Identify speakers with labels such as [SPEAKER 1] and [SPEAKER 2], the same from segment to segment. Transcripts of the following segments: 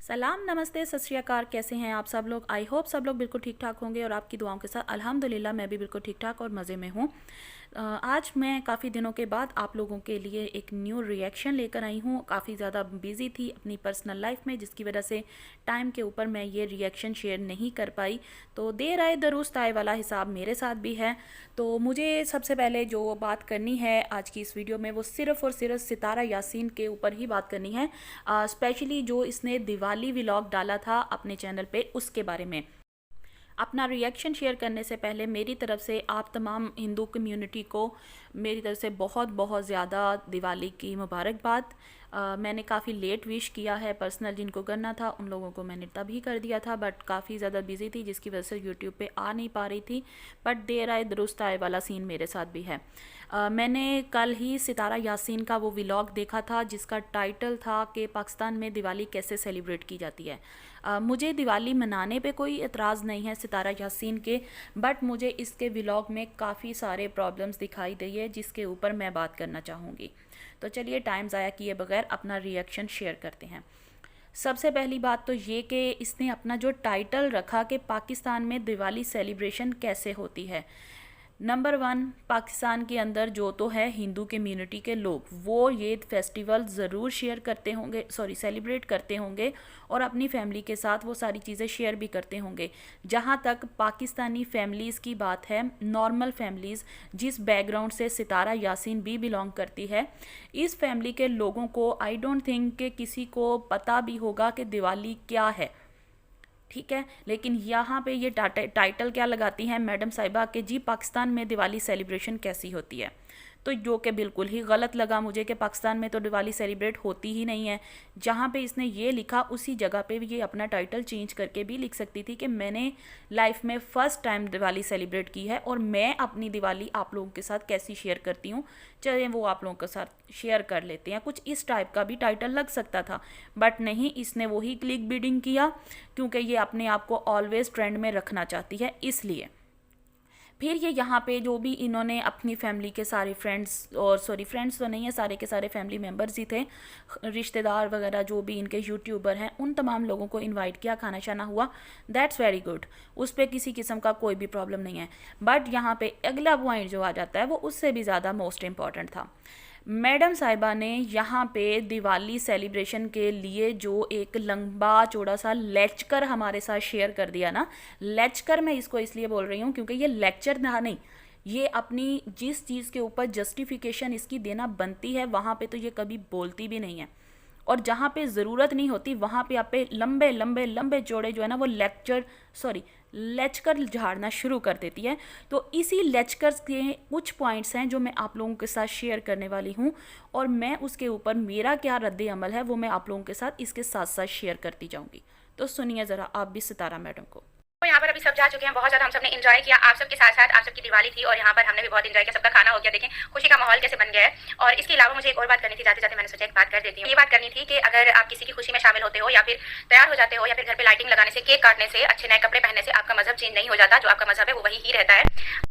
[SPEAKER 1] सलाम, नमस्ते, सत श्री अकाल। कैसे हैं आप सब लोग? आई होप सब लोग बिल्कुल ठीक ठाक होंगे और आपकी दुआओं के साथ अल्हम्दुलिल्लाह मैं भी बिल्कुल ठीक ठाक और मज़े में हूँ। आज मैं काफ़ी दिनों के बाद आप लोगों के लिए एक न्यू रिएक्शन लेकर आई हूँ। काफ़ी ज़्यादा बिज़ी थी अपनी पर्सनल लाइफ में, जिसकी वजह से टाइम के ऊपर मैं ये रिएक्शन शेयर नहीं कर पाई। तो देर आए दुरुस्त आए वाला हिसाब मेरे साथ भी है। तो मुझे सबसे पहले जो बात करनी है आज की इस वीडियो में, वो सिर्फ़ और सिर्फ सितारा यासीन के ऊपर ही बात करनी है। स्पेशली जो इसने दिवाली व्लॉग डाला था अपने चैनल पे, उसके बारे में। अपना रिएक्शन शेयर करने से पहले मेरी तरफ से आप तमाम हिंदू कम्युनिटी को मेरी तरफ से बहुत बहुत ज़्यादा दिवाली की मुबारकबाद। मैंने काफ़ी लेट विश किया है, पर्सनल जिनको करना था उन लोगों को मैंने तभी कर दिया था, बट काफ़ी ज़्यादा बिजी थी जिसकी वजह से यूट्यूब पे आ नहीं पा रही थी। बट देर आए दुरुस्त आए वाला सीन मेरे साथ भी है। मैंने कल ही सितारा यासीन का वो व्लॉग देखा था जिसका टाइटल था कि पाकिस्तान में दिवाली कैसे सेलिब्रेट की जाती है। मुझे दिवाली मनाने पे कोई एतराज़ नहीं है सितारा यासीन के, बट मुझे इसके व्लॉग में काफ़ी सारे प्रॉब्लम्स दिखाई दी है जिसके ऊपर मैं बात करना चाहूँगी। तो चलिए टाइम ज़ाया किए बगैर अपना रिएक्शन शेयर करते हैं। सबसे पहली बात तो ये कि इसने अपना जो टाइटल रखा कि पाकिस्तान में दिवाली सेलिब्रेशन कैसे होती है। नंबर वन, पाकिस्तान के अंदर जो तो है हिंदू कम्युनिटी के लोग, वो ये फेस्टिवल ज़रूर शेयर करते होंगे, सेलिब्रेट करते होंगे और अपनी फैमिली के साथ वो सारी चीज़ें शेयर भी करते होंगे। जहाँ तक पाकिस्तानी फैमिलीज़ की बात है, नॉर्मल फैमिलीज़ जिस बैकग्राउंड से सितारा यासीन भी बिलोंग करती है, इस फैमिली के लोगों को आई डोंट थिंक कि किसी को पता भी होगा कि दिवाली क्या है। ठीक है, लेकिन यहाँ पे ये टाइटल क्या लगाती हैं मैडम साहिबा कि जी पाकिस्तान में दिवाली सेलिब्रेशन कैसी होती है। तो जो कि बिल्कुल ही गलत लगा मुझे कि पाकिस्तान में तो दिवाली सेलिब्रेट होती ही नहीं है। जहाँ पे इसने ये लिखा उसी जगह पे भी ये अपना टाइटल चेंज करके भी लिख सकती थी कि मैंने लाइफ में फ़र्स्ट टाइम दिवाली सेलिब्रेट की है और मैं अपनी दिवाली आप लोगों के साथ कैसी शेयर करती हूँ, चलिए वो आप लोगों के साथ शेयर कर लेते हैं। कुछ इस टाइप का भी टाइटल लग सकता था, बट नहीं, इसने वही क्लिक बिडिंग किया क्योंकि ये अपने आप को ऑलवेज ट्रेंड में रखना चाहती है, इसलिए। फिर ये यहाँ पे जो भी इन्होंने अपनी फैमिली के सारे फ्रेंड्स, और फ्रेंड्स तो नहीं है, सारे के सारे फैमिली मेम्बर्स ही थे, रिश्तेदार वगैरह जो भी इनके यूट्यूबर हैं, उन तमाम लोगों को इनवाइट किया, खाना शाना हुआ, दैट्स वेरी गुड। उस पर किसी किस्म का कोई भी प्रॉब्लम नहीं है। बट यहाँ पे अगला पॉइंट जो आ जाता है वो उससे भी ज़्यादा मोस्ट इम्पॉर्टेंट था। मैडम साहिबा ने यहाँ पे दिवाली सेलिब्रेशन के लिए जो एक लंबा चौड़ा सा लेक्चर हमारे साथ शेयर कर दिया ना, लेक्चर मैं इसको इसलिए बोल रही हूँ क्योंकि ये लेक्चर था नहीं, ये अपनी जिस चीज़ के ऊपर जस्टिफिकेशन इसकी देना बनती है वहाँ पे तो ये कभी बोलती भी नहीं है, और जहाँ पे ज़रूरत नहीं होती वहाँ पे आप पे लंबे लंबे लंबे चौड़े जो है ना वो लेक्चर झाड़ना शुरू कर देती है। तो इसी लेक्चर के कुछ पॉइंट्स हैं जो मैं आप लोगों के साथ शेयर करने वाली हूँ, और मैं उसके ऊपर मेरा क्या रद्द अमल है वो मैं आप लोगों के साथ इसके साथ साथ शेयर करती जाऊँगी। तो सुनिए ज़रा आप भी सितारा मैडम को।
[SPEAKER 2] तो यहाँ पर अभी सब जा चुके हैं, बहुत ज़्यादा हम सब ने एंजॉय किया, आप सबके साथ साथ आप सबकी दिवाली थी और यहाँ पर हमने भी बहुत एंजॉय किया, सबका खाना हो गया, देखें खुशी का माहौल कैसे बन गया है। और इसके अलावा मुझे एक और बात करनी थी, जाते जाते मैंने सोचा एक बात कर देती हूँ। ये बात करनी थी कि अगर आप किसी की खुशी में शामिल होते हो या फिर तैयार हो जाते हो या फिर घर पे लाइटिंग लगाने से, केक काटने से, अच्छे नए कपड़े पहनने से आपका मजहब चेंज नहीं हो जाता, जो आपका मजहब है वो वही ही रहता है।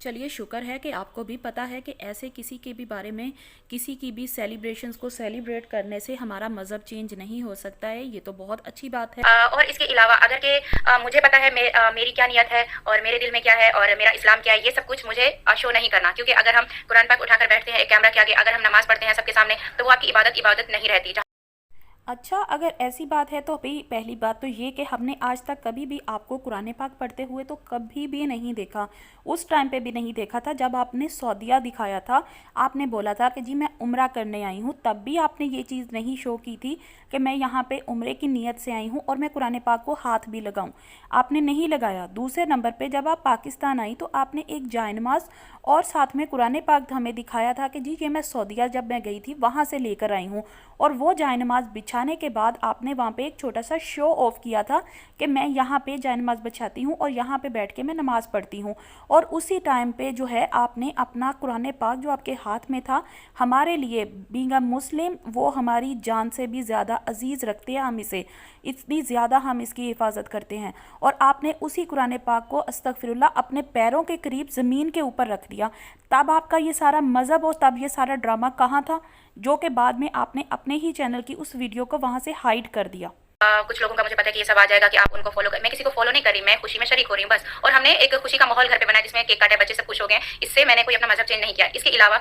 [SPEAKER 1] चलिए शुक्र है कि आपको भी पता है कि ऐसे किसी के भी बारे में, किसी की भी सेलिब्रेशंस को सेलिब्रेट करने से हमारा मज़हब चेंज नहीं हो सकता है। ये तो बहुत अच्छी बात है।
[SPEAKER 2] और इसके अलावा अगर के मुझे पता है मेरी क्या नियत है और मेरे दिल में क्या है और मेरा इस्लाम क्या है, ये सब कुछ मुझे शो नहीं करना, क्योंकि अगर हम कुरान पाक उठाकर बैठते हैं एक कैमरा के आगे, अगर हम नमाज पढ़ते हैं सबके सामने, तो वो आपकी इबादत नहीं रहती।
[SPEAKER 1] अच्छा, अगर ऐसी बात है तो भाई पहली बात तो ये कि हमने आज तक कभी भी आपको कुरान पाक पढ़ते हुए तो कभी भी नहीं देखा। उस टाइम पे भी नहीं देखा था जब आपने सऊदीया दिखाया था, आपने बोला था कि जी मैं उम्रा करने आई हूँ, तब भी आपने ये चीज़ नहीं शो की थी कि मैं यहाँ पे उम्रे की नीयत से आई हूँ और मैं कुरान पाक को हाथ भी लगाऊँ, आपने नहीं लगाया। दूसरे नंबर पर जब आप पाकिस्तान आई तो आपने एक जायनमाज और साथ में कुरान पाक हमें दिखाया था कि जी ये मैं सऊदीया जब मैं गई थी वहाँ से लेकर आई हूँ, और वो जायनमाज बिछाने के बाद आपने वहाँ पे एक छोटा सा शो ऑफ किया था कि मैं यहाँ पे जायनमाज बिछाती हूँ और यहाँ पे बैठ के मैं नमाज़ पढ़ती हूँ। और उसी टाइम पे जो है आपने अपना कुरान पाक जो आपके हाथ में था, हमारे लिए बीइंग अ मुस्लिम वो हमारी जान से भी ज़्यादा अजीज़ रखते हैं, हम इसे इतनी ज़्यादा हम इसकी हिफाजत करते हैं, और आपने उसी कुरान पाक को अस्तगफिरुल्लाह अपने पैरों के करीब ज़मीन के ऊपर रख दिया। तब आपका ये सारा मज़हब और तब ये सारा ड्रामा कहाँ था, जो कि बाद में आपने अपने ही चैनल की उस वीडियो को वहाँ से हाइड कर दिया।
[SPEAKER 2] कुछ लोगों का मुझे पता है कि ये सब आ जाएगा कि आप उनको फॉलो कर, मैं किसी को फॉलो नहीं कर रही, मैं खुशी में शरीक हो रही हूँ बस। और हमने एक खुशी का माहौल घर पे बनाया जिसमें केक काटे, बच्चे सब खुश हो गए। इससे मैंने कोई अपना मजहब चेंज नहीं किया। इसके अलावा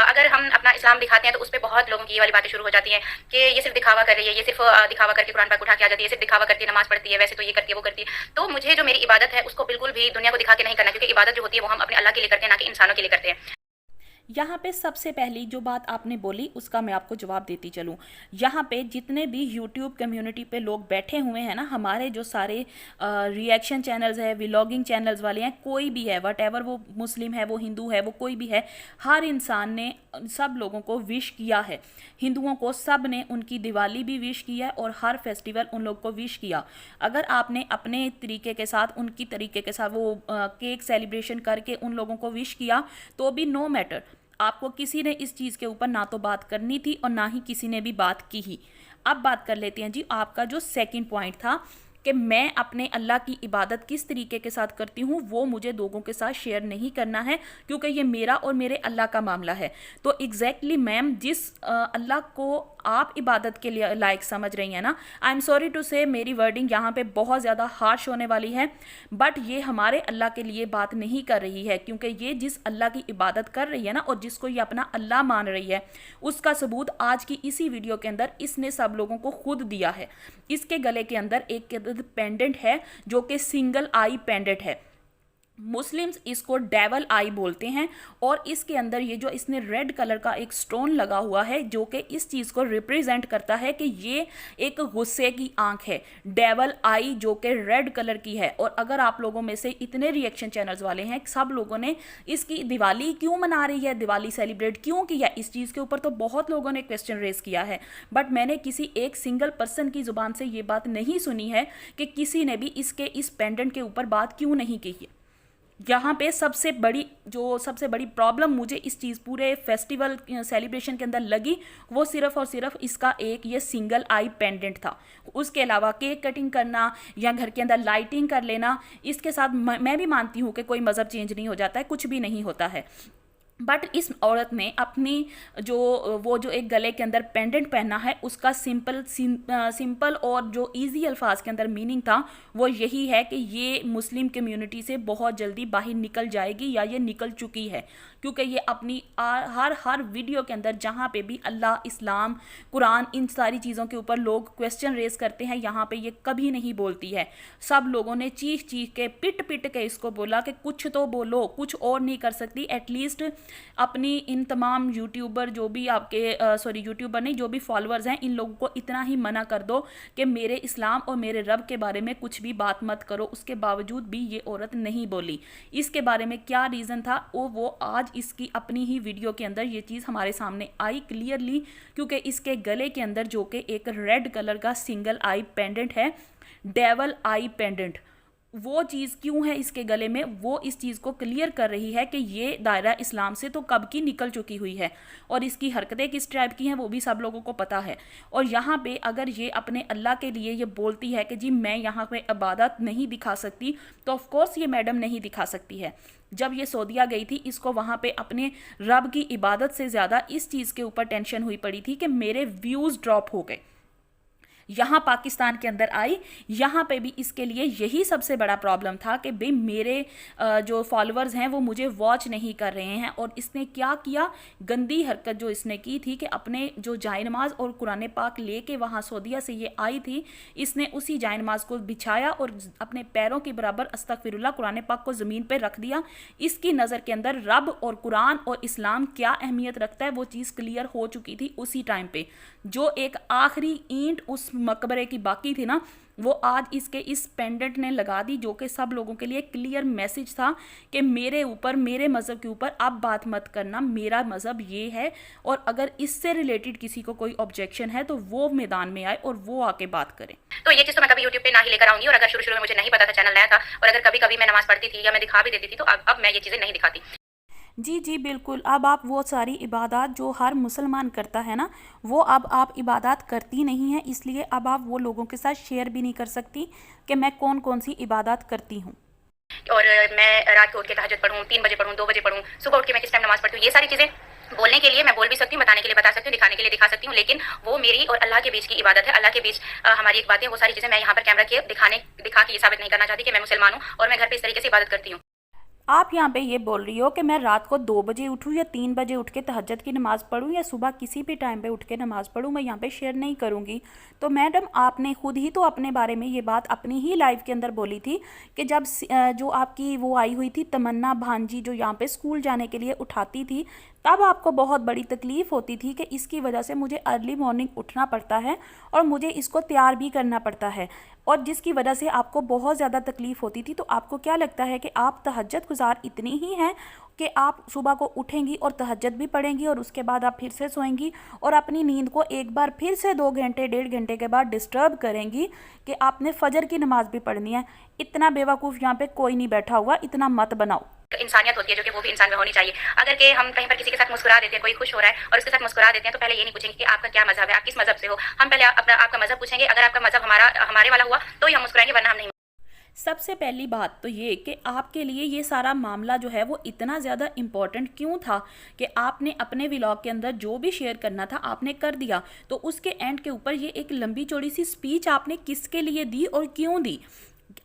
[SPEAKER 2] अगर हम अपना इस्लाम दिखाते हैं तो उस पर बहुत लोगों की ये वाली बातें शुरू हो जाती हैं कि ये सिर्फ दिखावा कर रही है, ये सिर्फ दिखावा करके कुरान पाक उठा के आ जाती है, सिर्फ दिखावा करती है, नमाज पढ़ती है, वैसे तो ये करती है, वो करती है। तो मुझे जो मेरी इबादत है उसको बिल्कुल भी दुनिया को दिखा के नहीं करना, क्योंकि इबादत जो होती है वो हम अपने अल्लाह के लिए करते हैं, ना कि इंसानों के लिए करते हैं।
[SPEAKER 1] यहाँ पे सबसे पहली जो बात आपने बोली उसका मैं आपको जवाब देती चलूँ। यहाँ पे जितने भी यूट्यूब कम्युनिटी पे लोग बैठे हुए हैं ना, हमारे जो सारे रिएक्शन चैनल्स है, व्लॉगिंग चैनल्स वाले हैं, कोई भी है, वट एवर, वो मुस्लिम है, वो हिंदू है, वो कोई भी है, हर इंसान ने सब लोगों को विश किया है। हिंदुओं को सब ने उनकी दिवाली भी विश किया है और हर फेस्टिवल उन लोग को विश किया। अगर आपने अपने तरीके के साथ, उनकी तरीके के साथ वो केक सेलिब्रेशन करके उन लोगों को विश किया तो भी नो मैटर, आपको किसी ने इस चीज़ के ऊपर ना तो बात करनी थी और ना ही किसी ने भी बात की ही। अब बात कर लेते हैं जी आपका जो सेकंड पॉइंट था कि मैं अपने अल्लाह की इबादत किस तरीके के साथ करती हूँ वो मुझे लोगों के साथ शेयर नहीं करना है, क्योंकि ये मेरा और मेरे अल्लाह का मामला है। तो एग्जैक्टली मैम, जिस अल्लाह को आप इबादत के लिए लायक समझ रही हैं ना, आई एम सॉरी टू से मेरी वर्डिंग यहाँ पे बहुत ज़्यादा हार्श होने वाली है, बट ये हमारे अल्लाह के लिए बात नहीं कर रही है, क्योंकि ये जिस अल्लाह की इबादत कर रही है ना और जिसको ये अपना अल्लाह मान रही है, उसका सबूत आज की इसी वीडियो के अंदर इसने सब लोगों को खुद दिया है। इसके गले के अंदर एक पेंडेंट है जो कि सिंगल आई पेंडेंट है। मुस्लिम्स इसको डेवल आई बोलते हैं और इसके अंदर ये जो इसने रेड कलर का एक स्टोन लगा हुआ है जो कि इस चीज़ को रिप्रेजेंट करता है कि ये एक गुस्से की आंख है, डेवल आई, जो कि रेड कलर की है। और अगर आप लोगों में से इतने रिएक्शन चैनल्स वाले हैं, सब लोगों ने इसकी दिवाली क्यों मना रही है, दिवाली सेलिब्रेट क्यों किया, इस चीज़ के ऊपर तो बहुत लोगों ने क्वेश्चन रेज किया है, बट मैंने किसी एक सिंगल पर्सन की ज़ुबान से ये बात नहीं सुनी है कि किसी ने भी इसके इस पेंडेंट के ऊपर बात क्यों नहीं की है। यहाँ पे सबसे बड़ी प्रॉब्लम मुझे इस चीज़ पूरे फेस्टिवल सेलिब्रेशन के अंदर लगी, वो सिर्फ और सिर्फ इसका एक ये सिंगल आई पेंडेंट था। उसके अलावा केक कटिंग करना या घर के अंदर लाइटिंग कर लेना, इसके साथ मैं भी मानती हूँ कि कोई मज़हब चेंज नहीं हो जाता है, कुछ भी नहीं होता है, बट इस औरत ने अपनी जो एक गले के अंदर पेंडेंट पहना है उसका सिंपल और जो इजी अल्फाज के अंदर मीनिंग था वो यही है कि ये मुस्लिम कम्युनिटी से बहुत जल्दी बाहर निकल जाएगी या ये निकल चुकी है, क्योंकि ये अपनी हर वीडियो के अंदर जहाँ पे भी अल्लाह, इस्लाम, कुरान, इन सारी चीज़ों के ऊपर लोग क्वेश्चन रेज करते हैं, यहाँ पे ये कभी नहीं बोलती है। सब लोगों ने चीख चीख के पिट के इसको बोला कि कुछ तो बोलो, कुछ और नहीं कर सकती, एटलीस्ट अपनी इन तमाम यूट्यूबर जो भी आपके यूट्यूबर नहीं, जो भी फॉलोअर्स हैं, इन लोगों को इतना ही मना कर दो कि मेरे इस्लाम और मेरे रब के बारे में कुछ भी बात मत करो। उसके बावजूद भी ये औरत नहीं बोली। इसके बारे में क्या रीज़न था वो आज इसकी अपनी ही वीडियो के अंदर ये चीज़ हमारे सामने आई क्लियरली, क्योंकि इसके गले के अंदर जो कि एक रेड कलर का सिंगल आई पेंडेंट है, डेवल आई पेंडेंट, वो चीज़ क्यों है इसके गले में, वो इस चीज़ को क्लियर कर रही है कि ये दायरा इस्लाम से तो कब की निकल चुकी हुई है और इसकी हरकतें किस टाइप की हैं वो भी सब लोगों को पता है। और यहाँ पे अगर ये अपने अल्लाह के लिए ये बोलती है कि जी मैं यहाँ पे इबादत नहीं दिखा सकती, तो ऑफ कोर्स ये मैडम नहीं दिखा सकती है। जब ये सऊदीया गई थी, इसको वहाँ पे अपने रब की इबादत से ज़्यादा इस चीज़ के ऊपर टेंशन हुई पड़ी थी कि मेरे व्यूज़ ड्रॉप हो गए। यहाँ पाकिस्तान के अंदर आई, यहाँ पे भी इसके लिए यही सबसे बड़ा प्रॉब्लम था कि भाई मेरे जो फॉलोअर्स हैं वो मुझे वॉच नहीं कर रहे हैं। और इसने क्या किया, गंदी हरकत जो इसने की थी कि अपने जो जाय नमाज और कुरान पाक लेके वहाँ सऊदीया से ये आई थी, इसने उसी जाय नमाज को बिछाया और अपने पैरों के बराबर अस्तगफिरुल्लाह कुरान पाक को ज़मीन पर रख दिया। इसकी नज़र के अंदर रब और कुरान और इस्लाम क्या अहमियत रखता है वो चीज़ क्लियर हो चुकी थी उसी टाइम पे। जो एक आखिरी ईंट उस मकबरे की बाकी थी ना, वो आज इसके इस पेंडेंट ने लगा दी, जो कि सब लोगों के लिए क्लियर मैसेज था कि मेरे ऊपर, मेरे मज़हब के ऊपर अब बात मत करना, मेरा मज़हब ये है। और अगर इससे रिलेटेड किसी को कोई ऑब्जेक्शन है तो वो मैदान में आए और वो आके बात करें।
[SPEAKER 2] तो ये चीज़ तो मैं कभी यूट्यूब पे ना ही लेकर आऊंगी। और अगर शुरू में मुझे नहीं पता था, चैनल नया था, और अगर कभी कभी मैं नमाज पढ़ती थी या मैं दिखा भी देती थी, तो अब मैं ये चीज़ें नहीं दिखाती।
[SPEAKER 1] जी जी बिल्कुल। अब आप वो सारी इबादत जो हर मुसलमान करता है ना, वो अब आप इबादत करती नहीं हैं, इसलिए अब आप वो लोगों के साथ शेयर भी नहीं कर सकती कि मैं कौन कौन सी इबादत करती हूँ।
[SPEAKER 2] और मैं रात को उठ के तहज्जुद पढ़ूँ, 3 बजे पढ़ूँ, 2 बजे पढ़ूँ, सुबह उठ के मैं किस टाइम नमाज पढ़ती हूँ, ये सारी चीज़ें बोलने के लिए मैं बोल भी सकती हूँ, बताने के लिए बता सकती हूँ, दिखाने के लिए दिखा सकती हूँ, लेकिन वो मेरी और अल्लाह के बीच की इबादत है। अल्लाह के बीच हमारी एक बात है, वो सारी चीज़ें मैं यहाँ पर कैमरा के दिखा के ये साबित नहीं करना चाहती कि मैं मुसलमान हूँ और मैं घर पे इस तरीके से इबादत करती हूँ।
[SPEAKER 1] आप यहाँ पे ये बोल रही हो कि मैं रात को 2 बजे उठूँ या 3 बजे उठ के तहज्जुद की नमाज़ पढ़ूँ या सुबह किसी भी टाइम पे उठ के नमाज़ पढ़ूँ, मैं यहाँ पे शेयर नहीं करूँगी। तो मैडम आपने खुद ही तो अपने बारे में ये बात अपनी ही लाइव के अंदर बोली थी कि जब जो आपकी वो आई हुई थी तमन्ना भांजी जो यहाँ पे स्कूल जाने के लिए उठाती थी, तब आपको बहुत बड़ी तकलीफ़ होती थी कि इसकी वजह से मुझे अर्ली मॉर्निंग उठना पड़ता है और मुझे इसको तैयार भी करना पड़ता है, और जिसकी वजह से आपको बहुत ज़्यादा तकलीफ़ होती थी। तो आपको क्या लगता है कि आप तहज्जुद गुज़ार इतनी ही हैं कि आप सुबह को उठेंगी और तहज्जुद भी पढ़ेंगी और उसके बाद आप फिर से सोएंगी और अपनी नींद को एक बार फिर से 2 घंटे 1.5 घंटे के बाद डिस्टर्ब करेंगी कि आपने फजर की नमाज़ भी पढ़नी है? इतना बेवकूफ़ यहाँ पे कोई नहीं बैठा हुआ, इतना मत बनाओ।
[SPEAKER 2] इंसानियत होती है जो कि वो भी इंसान में होनी चाहिए। अगर कि हम कहीं पर किसी के साथ मुस्कुरा देते हैं, कोई खुश हो रहा है और उसके साथ मुस्कुरा देते हैं, तो पहले ये नहीं पूछेंगे कि आपका क्या मजहब है, आप किस मजहब से हो। हम पहले आपका मजहब पूछेंगे। अगर आपका मजहब हमारे वाला हुआ तो ही हम मुस्कुराएंगे, वरना हम नहीं।
[SPEAKER 1] सबसे पहली बात तो ये कि आपके लिए ये सारा मामला जो है वो इतना ज़्यादा इम्पॉर्टेंट क्यों था कि आपने अपने व्लॉग के अंदर जो भी शेयर करना था आपने कर दिया। तो उसके एंड के ऊपर ये एक लंबी चौड़ी सी स्पीच आपने किसके लिए दी और क्यों दी?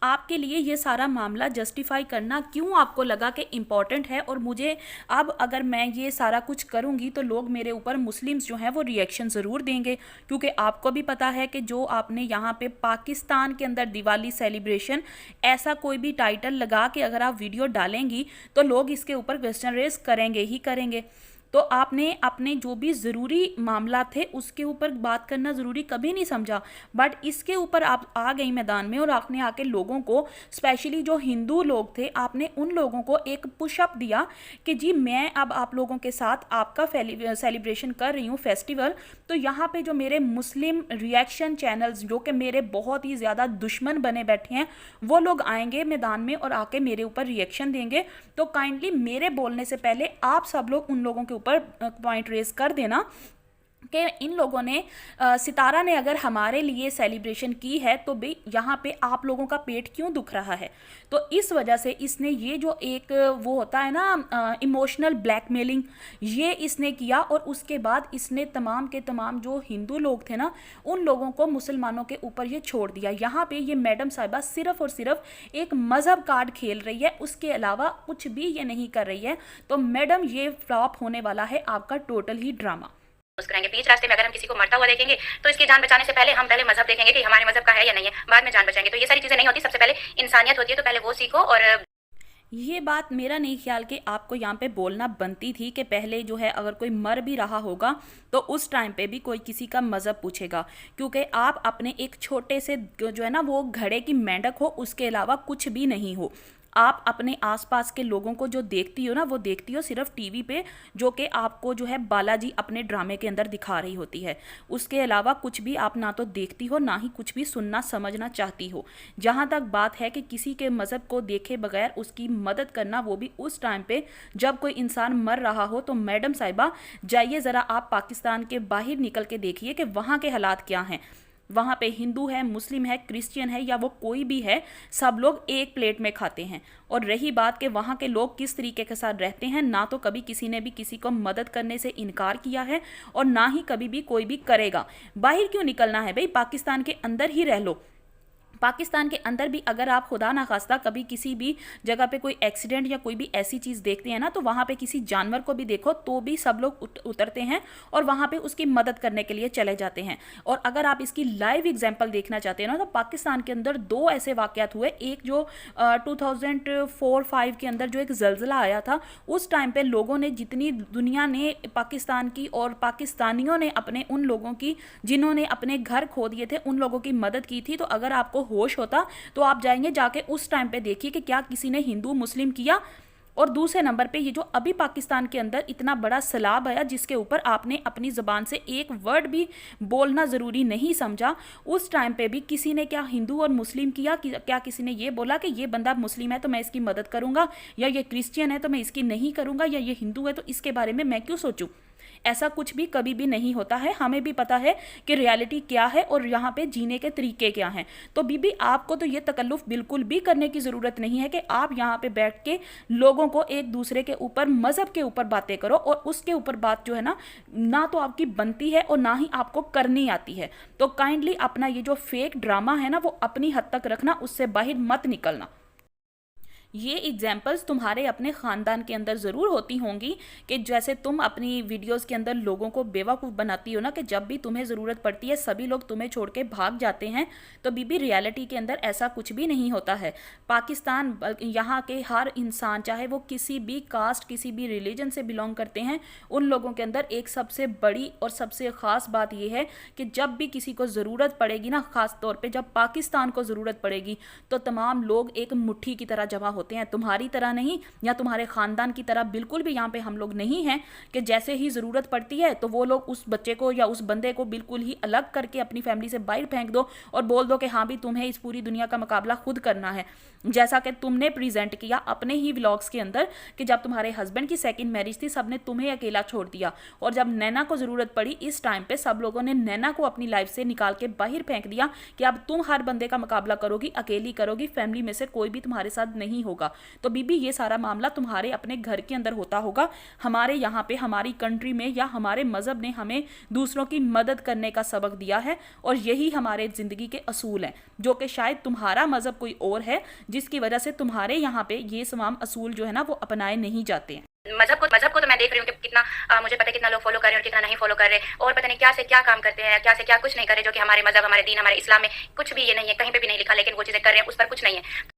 [SPEAKER 1] आपके लिए ये सारा मामला जस्टिफाई करना क्यों आपको लगा कि इम्पॉर्टेंट है? और मुझे अब अगर मैं ये सारा कुछ करूँगी तो लोग मेरे ऊपर मुस्लिम्स जो हैं वो रिएक्शन ज़रूर देंगे, क्योंकि आपको भी पता है कि जो आपने यहाँ पे पाकिस्तान के अंदर दिवाली सेलिब्रेशन ऐसा कोई भी टाइटल लगा के अगर आप वीडियो डालेंगी तो लोग इसके ऊपर क्वेश्चन रेज करेंगे ही करेंगे। तो आपने अपने जो भी ज़रूरी मामला थे उसके ऊपर बात करना ज़रूरी कभी नहीं समझा, बट इसके ऊपर आप आ गई मैदान में और आपने आके लोगों को, स्पेशली जो हिंदू लोग थे, आपने उन लोगों को एक पुशअप दिया कि जी मैं अब आप लोगों के साथ आपका सेलिब्रेशन कर रही हूँ फेस्टिवल, तो यहाँ पे जो मेरे मुस्लिम रिएक्शन चैनल्स जो कि मेरे बहुत ही ज़्यादा दुश्मन बने बैठे हैं वो लोग आएंगे मैदान में और आके मेरे ऊपर रिएक्शन देंगे। तो काइंडली मेरे बोलने से पहले आप सब लोग उन लोगों के ऊपर पॉइंट रेज कर देना कि इन लोगों ने सितारा ने अगर हमारे लिए सेलिब्रेशन की है तो भाई यहाँ पे आप लोगों का पेट क्यों दुख रहा है। तो इस वजह से इसने ये जो एक वो होता है ना इमोशनल ब्लैकमेलिंग, ये इसने किया और उसके बाद इसने तमाम के तमाम जो हिंदू लोग थे ना उन लोगों को मुसलमानों के ऊपर ये छोड़ दिया। यहाँ पे ये मैडम साहिबा सिर्फ और सिर्फ एक मज़हब कार्ड खेल रही है, उसके अलावा कुछ भी ये नहीं कर रही है। तो मैडम ये फ्लॉप होने वाला है आपका टोटल ही ड्रामा।
[SPEAKER 2] मुस्कुराएंगे। बीच रास्ते में अगर हम किसी को मरता हुआ देखेंगे तो इसकी जान बचाने से पहले हम पहले मजहब देखेंगे कि हमारे मजहब का है या नहीं है, बाद में जान बचाएंगे। तो ये सारी चीजें नहीं होती, सबसे पहले इंसानियत होती है, तो पहले वो सीखो। और
[SPEAKER 1] ये बात मेरा नहीं ख्याल कि आपको यहाँ पे बोलना बनती थी कि पहले जो है अगर कोई मर भी रहा होगा तो उस टाइम पे भी कोई किसी का मज़हब पूछेगा, क्योंकि आप अपने एक छोटे से जो है ना वो घड़े की मेंढक हो, उसके अलावा कुछ भी नहीं हो। आप अपने आसपास के लोगों को जो देखती हो ना वो देखती हो सिर्फ टीवी पे, जो कि आपको जो है बालाजी अपने ड्रामे के अंदर दिखा रही होती है। उसके अलावा कुछ भी आप ना तो देखती हो ना ही कुछ भी सुनना समझना चाहती हो। जहाँ तक बात है कि किसी के मज़हब को देखे बगैर उसकी मदद करना, वो भी उस टाइम पे जब कोई इंसान मर रहा हो, तो मैडम साहिबा जाइए ज़रा आप पाकिस्तान के बाहर निकल के देखिए कि वहाँ के हालात क्या हैं। वहाँ पे हिंदू है, मुस्लिम है, क्रिश्चियन है या वो कोई भी है, सब लोग एक प्लेट में खाते हैं। और रही बात कि वहाँ के लोग किस तरीके के साथ रहते हैं, ना तो कभी किसी ने भी किसी को मदद करने से इनकार किया है और ना ही कभी भी कोई भी करेगा। बाहर क्यों निकलना है भाई, पाकिस्तान के अंदर ही रह लो। पाकिस्तान के अंदर भी अगर आप खुदा ना खास्ता कभी किसी भी जगह पे कोई एक्सीडेंट या कोई भी ऐसी चीज़ देखते हैं ना, तो वहाँ पे किसी जानवर को भी देखो तो भी सब लोग उतरते हैं और वहाँ पे उसकी मदद करने के लिए चले जाते हैं। और अगर आप इसकी लाइव एग्जांपल देखना चाहते हैं ना, तो पाकिस्तान के अंदर 2 ऐसे वाक़यात हुए। एक जो 2004-05 के अंदर जो एक ज़लज़ला आया था, उस टाइम पर लोगों ने, जितनी दुनिया ने पाकिस्तान की और पाकिस्तानियों ने अपने उन लोगों की जिन्होंने अपने घर खो दिए थे उन लोगों की मदद की थी। तो अगर आपको होश होता तो आप जाएंगे जाके उस टाइम पे देखिए कि क्या किसी ने हिंदू मुस्लिम किया। और दूसरे नंबर पे ये जो अभी पाकिस्तान के अंदर इतना बड़ा सैलाब आया जिसके ऊपर आपने अपनी ज़बान से एक वर्ड भी बोलना ज़रूरी नहीं समझा, उस टाइम पे भी किसी ने क्या हिंदू और मुस्लिम किया? क्या किसी ने ये बोला कि ये बंदा मुस्लिम है तो मैं इसकी मदद करूँगा, या ये क्रिश्चियन है तो मैं इसकी नहीं करूँगा, या ये हिंदू है तो इसके बारे में मैं क्यों सोचूँ? ऐसा कुछ भी कभी भी नहीं होता है। हमें भी पता है कि रियलिटी क्या है और यहाँ पे जीने के तरीके क्या हैं। तो बीबी आपको तो ये तकल्लुफ़ बिल्कुल भी करने की ज़रूरत नहीं है कि आप यहाँ पे बैठ के लोगों को एक दूसरे के ऊपर, मज़हब के ऊपर बातें करो, और उसके ऊपर बात जो है ना तो आपकी बनती है और ना ही आपको करनी आती है। तो काइंडली अपना ये जो फेक ड्रामा है ना वो अपनी हद तक रखना, उससे बाहर मत निकलना। ये एग्जाम्पल्स तुम्हारे अपने ख़ानदान के अंदर ज़रूर होती होंगी कि जैसे तुम अपनी वीडियोस के अंदर लोगों को बेवकूफ़ बनाती हो ना, कि जब भी तुम्हें ज़रूरत पड़ती है सभी लोग तुम्हें छोड़ के भाग जाते हैं। तो बीबी रियलिटी के अंदर ऐसा कुछ भी नहीं होता है। पाकिस्तान, यहाँ के हर इंसान, चाहे वो किसी भी कास्ट, किसी भी रिलीजन से बिलोंग करते हैं, उन लोगों के अंदर एक सबसे बड़ी और सबसे ख़ास बात यह है कि जब भी किसी को ज़रूरत पड़ेगी ना, ख़ास तौर पर जब पाकिस्तान को ज़रूरत पड़ेगी, तो तमाम लोग एक मुट्ठी की तरह जमा होते हैं। तुम्हारी तरह नहीं, या तुम्हारे खानदान की तरह बिल्कुल भी यहाँ पे हम लोग नहीं हैं कि जैसे ही ज़रूरत पड़ती है तो वो लोग उस बच्चे को या उस बंदे को बिल्कुल ही अलग करके अपनी फैमिली से बाहर फेंक दो और बोल दो कि हाँ भी तुम्हें इस पूरी दुनिया का मुकाबला खुद करना है। जैसा कि तुमने प्रेजेंट किया अपने ही व्लॉग्स के अंदर कि जब तुम्हारे हस्बैंड की सेकंड मैरिज थी, सबने तुम्हें अकेला छोड़ दिया, और जब नैना को ज़रूरत पड़ी इस टाइम पे सब लोगों ने नैना को अपनी लाइफ से निकाल के बाहर फेंक दिया कि अब तुम हर बंदे का मुकाबला करोगी, अकेली करोगी, फैमिली में से कोई भी तुम्हारे साथ नहीं होगा। तो बीबी ये सारा मामला तुम्हारे अपने घर के अंदर होता होगा। हमारे यहाँ पे, हमारी कंट्री में या हमारे मज़हब ने हमें दूसरों की मदद करने का सबक दिया है, और यही हमारे ज़िंदगी के असूल हैं, जो कि शायद तुम्हारा मज़हब कोई और है जिसकी वजह से तुम्हारे यहाँ पे ये तमाम असूल जो है ना वो अपनाए नहीं जाते हैं।
[SPEAKER 2] मजहब को तो मैं देख रही हूँ कि कितना मुझे पता है कितना लोग फॉलो कर रहे हैं और कितना नहीं फॉलो कर रहे, और पता नहीं क्या से क्या काम करते हैं, क्या से क्या कुछ नहीं कर रहे, जो कि हमारे मजहब, हमारे दीन, हमारे इस्लाम में कुछ भी ये नहीं है, कहीं पे भी नहीं लिखा, लेकिन वो चीज़ें कर रहे हैं, उस पर कुछ नहीं है।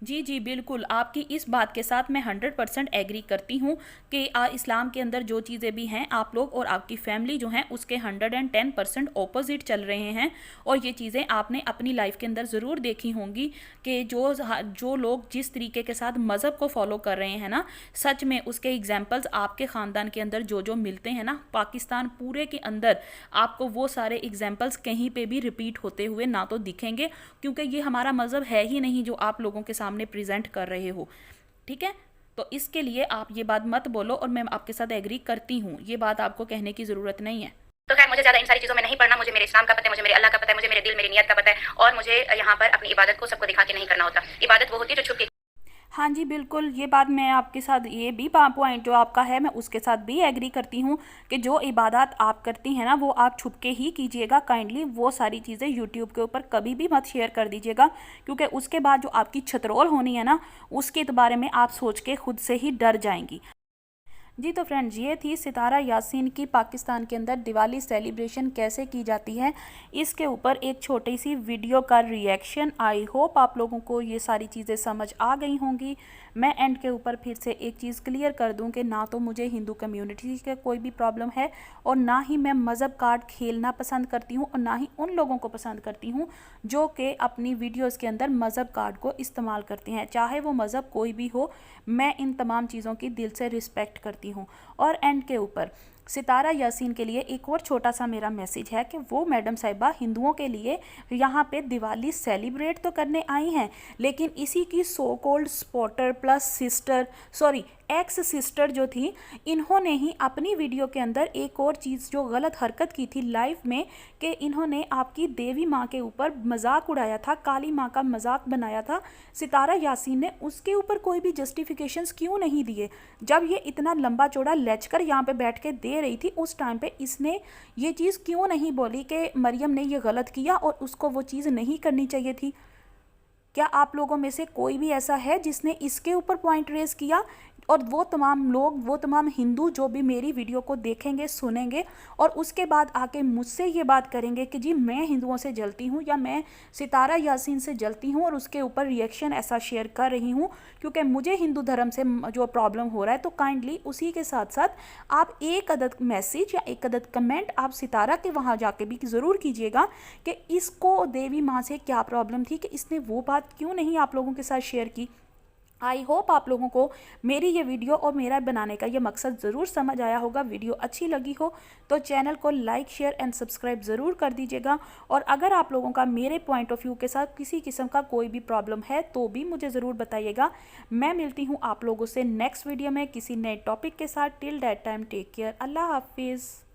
[SPEAKER 1] जी जी बिल्कुल, आपकी इस बात के साथ मैं 100% एग्री करती हूँ कि इस्लाम के अंदर जो चीज़ें भी हैं, आप लोग और आपकी फैमिली जो हैं उसके 110% ऑपोजिट चल रहे हैं। और ये चीज़ें आपने अपनी लाइफ के अंदर ज़रूर देखी होंगी कि जो लोग जिस तरीके के साथ मज़हब को फॉलो कर रहे हैं ना, सच में उसके एग्जाम्पल्स आपके ख़ानदान के अंदर जो जो मिलते हैं ना, पाकिस्तान पूरे के अंदर आपको वो सारे एग्जाम्पल्स कहीं पर भी रिपीट होते हुए ना तो दिखेंगे, क्योंकि ये हमारा मज़हब है ही नहीं जो आप लोगों के सामने प्रेजेंट कर रहे हो। ठीक है, तो इसके लिए आप ये बात मत बोलो, और मैं आपके साथ एग्री करती हूँ, ये बात आपको कहने की ज़रूरत नहीं है।
[SPEAKER 2] तो खैर मुझे ज़्यादा इन सारी चीज़ों में नहीं पढ़ना, मुझे मेरे इस्लाम का पता है, मुझे मेरे अल्लाह का पता है, मुझे मेरे दिल, मेरी नियत का पता है, और मुझे यहाँ पर अपनी इबादत को सबको दिखा के नहीं करना होता। इबादत वो होती है जो छुप के।
[SPEAKER 1] हाँ जी बिल्कुल, ये बात मैं आपके साथ, ये भी पॉइंट जो आपका है मैं उसके साथ भी एग्री करती हूँ कि जो इबादत आप करती हैं ना वो आप छुप के ही कीजिएगा। काइंडली वो सारी चीज़ें यूट्यूब के ऊपर कभी भी मत शेयर कर दीजिएगा, क्योंकि उसके बाद जो आपकी छतरोल होनी है ना, उसके बारे में आप सोच के खुद से ही डर जाएंगी। जी तो फ्रेंड्स, ये थी सितारा यासीन की पाकिस्तान के अंदर दिवाली सेलिब्रेशन कैसे की जाती है, इसके ऊपर एक छोटी सी वीडियो का रिएक्शन। आई होप आप लोगों को ये सारी चीज़ें समझ आ गई होंगी। मैं एंड के ऊपर फिर से एक चीज़ क्लियर कर दूं कि ना तो मुझे हिंदू कम्युनिटी का कोई भी प्रॉब्लम है, और ना ही मैं मज़हब कार्ड खेलना पसंद करती हूँ, और ना ही उन लोगों को पसंद करती हूँ जो कि अपनी वीडियोज़ के अंदर मज़हब कार्ड को इस्तेमाल करते हैं, चाहे वो मज़हब कोई भी हो। मैं इन तमाम चीज़ों की दिल से रिस्पेक्ट करती हूँ। और एंड के ऊपर सितारा यासीन के लिए एक और छोटा सा मेरा मैसेज है कि वो मैडम साहिबा हिंदुओं के लिए यहाँ पे दिवाली सेलिब्रेट तो करने आई हैं, लेकिन इसी की so called spotter plus sister, sorry x sister जो थी, इन्होंने ही अपनी वीडियो के अंदर एक और चीज़ जो गलत हरकत की थी लाइव में, कि इन्होंने आपकी देवी माँ के ऊपर मजाक उड़ाया था, काली माँ का मजाक बनाया था। सितारा यासीन ने उसके ऊपर कोई भी जस्टिफिकेशंस क्यों नहीं दिए? जब ये इतना लंबा चौड़ा लेचकर यहाँ पे बैठ के दे रही थी, उस टाइम पे इसने ये चीज़ क्यों नहीं बोली कि मरियम ने ये गलत किया और उसको वो चीज़ नहीं करनी चाहिए थी? क्या आप लोगों में से कोई भी ऐसा है जिसने इसके ऊपर पॉइंट रेज किया? और वो तमाम लोग, वो तमाम हिंदू जो भी मेरी वीडियो को देखेंगे, सुनेंगे, और उसके बाद आके मुझसे ये बात करेंगे कि जी मैं हिंदुओं से जलती हूँ या मैं सितारा यासीन से जलती हूँ और उसके ऊपर रिएक्शन ऐसा शेयर कर रही हूँ क्योंकि मुझे हिंदू धर्म से जो प्रॉब्लम हो रहा है, तो काइंडली उसी के साथ साथ आप एक अदद मैसेज या एक अदद कमेंट आप सितारा के वहाँ जाके भी ज़रूर कीजिएगा कि इसको देवी माँ से क्या प्रॉब्लम थी, कि इसने वो बात क्यों नहीं आप लोगों के साथ शेयर की। आई होप आप लोगों को मेरी ये वीडियो और मेरा बनाने का ये मकसद ज़रूर समझ आया होगा। वीडियो अच्छी लगी हो तो चैनल को लाइक, शेयर एंड सब्सक्राइब ज़रूर कर दीजिएगा। और अगर आप लोगों का मेरे पॉइंट ऑफ व्यू के साथ किसी किस्म का कोई भी प्रॉब्लम है तो भी मुझे ज़रूर बताइएगा। मैं मिलती हूँ आप लोगों से नेक्स्ट वीडियो में किसी नए टॉपिक के साथ। Till that time take care. अल्लाह हाफिज़।